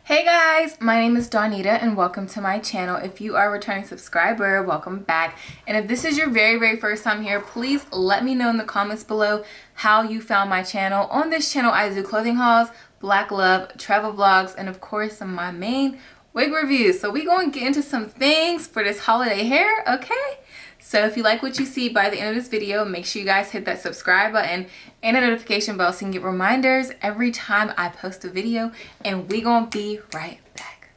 Hey guys, my name is Dawnita and welcome to my channel. If you are a returning subscriber, welcome back. And if this is your very first time here, please let me know in the comments below how you found my channel. On this channel, I do clothing hauls, black love, travel vlogs, and of course, some of my main wig reviews. So we're going to get into some things for this holiday hair, okay? So if you like what you see by the end of this video, make sure you guys hit that subscribe button and a notification bell so you can get reminders every time I post a video. And we gonna be right back.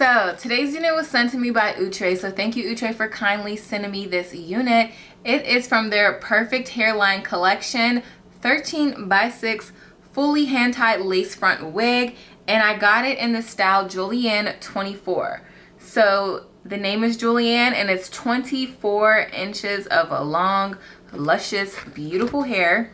So today's unit was sent to me by Outre, so thank you Outre for kindly sending me this unit. It is from their Perfect Hairline collection, 13x6 fully hand-tied lace front wig, and I got it in the style Julianne 24. So the name is Julianne and it's 24 inches of a long, luscious, beautiful hair.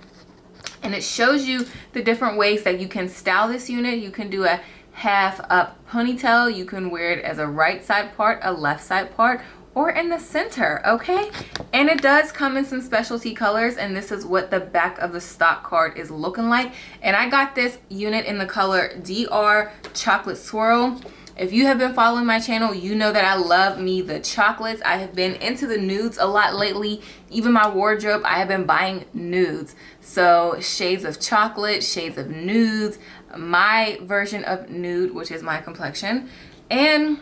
And it shows you the different ways that you can style this unit. You can do a half up ponytail, you can wear it as a right side part, a left side part, or in the center, okay? And it does come in some specialty colors, and this is what the back of the stock card is looking like. And I got this unit in the color DR Chocolate Swirl. If you have been following my channel, you know that I love me the chocolates. I have been into the nudes a lot lately. Even my wardrobe, I have been buying nudes. So shades of chocolate, shades of nudes, my version of nude, which is my complexion, and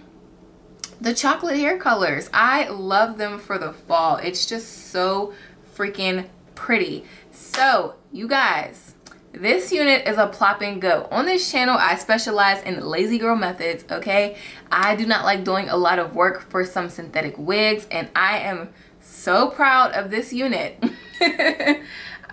the chocolate hair colors. I love them for the fall. It's just so freaking pretty. So you guys, this unit is a plop and go. On this channel, I specialize in lazy girl methods, okay? I do not like doing a lot of work for some synthetic wigs, and I am so proud of this unit.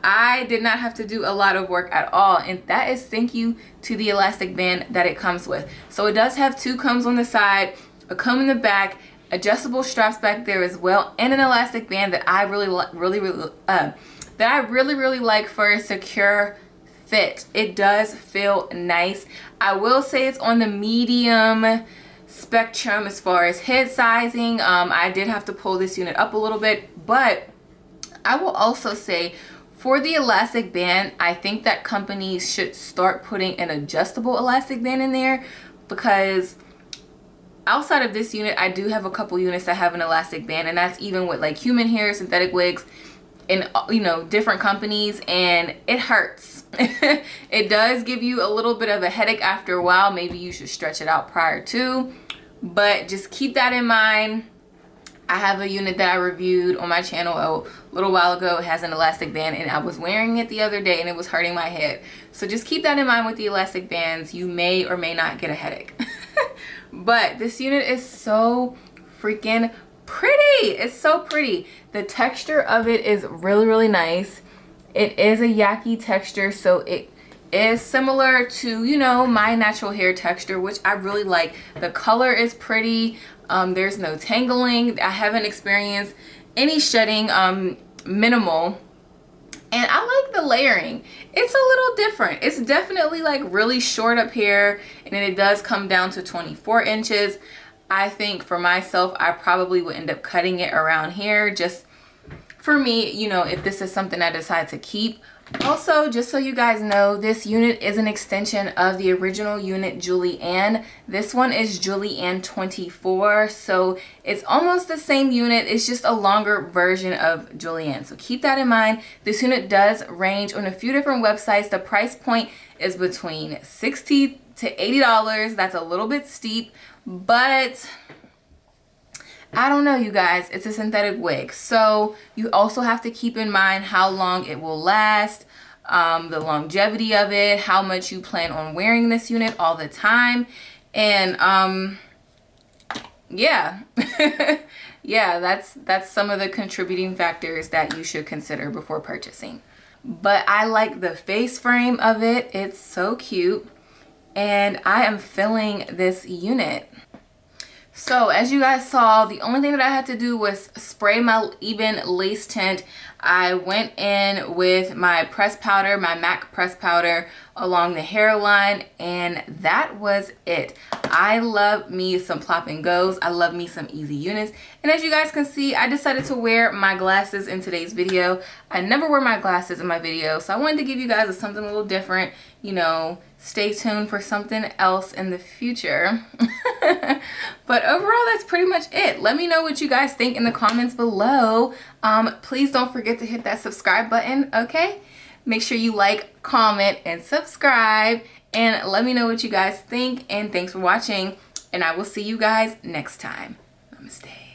I did not have to do a lot of work at all, and that is thank you to the elastic band that it comes with. So it does have two combs on the side, a comb in the back, adjustable straps back there as well, and an elastic band that I really like for a secure fit. It does feel nice. I will say it's on the medium spectrum as far as head sizing. I did have to pull this unit up a little bit, but I will also say for the elastic band, I think that companies should start putting an adjustable elastic band in there, because outside of this unit, I do have a couple units that have an elastic band, and that's even with like human hair, synthetic wigs, and you know, different companies, and it hurts. It does give you a little bit of a headache after a while. Maybe you should stretch it out prior to, but just keep that in mind. I have a unit that I reviewed on my channel a little while ago. It has an elastic band, and I was wearing it the other day and it was hurting my head. So just keep that in mind with the elastic bands. You may or may not get a headache. But this unit is so freaking pretty. It's so pretty. The texture of it is really nice. It is a yaki texture, so it is similar to, you know, my natural hair texture, which I really like. The color is pretty. There's no tangling. I haven't experienced any shedding, minimal. And I like the layering. It's a little different. It's definitely like really short up here, and then it does come down to 24 inches. I think for myself, I probably would end up cutting it around here, just for me, you know, if this is something I decide to keep. Also, just so you guys know, this unit is an extension of the original unit Julianne. This one is Julianne 24, so it's almost the same unit. It's just a longer version of Julianne, so keep that in mind. This unit does range on a few different websites. The price point is between $60 to $80. That's a little bit steep, but I don't know, you guys. It's a synthetic wig, so you also have to keep in mind how long it will last, the longevity of it, how much you plan on wearing this unit all the time, and yeah. Yeah, that's some of the contributing factors that you should consider before purchasing. But I like the face frame of it. It's so cute, and I am feeling this unit. So as you guys saw, the only thing that I had to do was spray my Eben lace tint. I went in with my press powder, my MAC press powder, along the hairline, and that was it. I love me some Plop and Goes. I love me some easy units. And as you guys can see, I decided to wear my glasses in today's video. I never wear my glasses in my video, so I wanted to give you guys something a little different. You know, stay tuned for something else in the future. But overall, that's pretty much it. Let me know what you guys think in the comments below. Please don't forget to hit that subscribe button, okay? Make sure you like, comment, and subscribe, and let me know what you guys think. And thanks for watching, and I will see you guys next time. Namaste.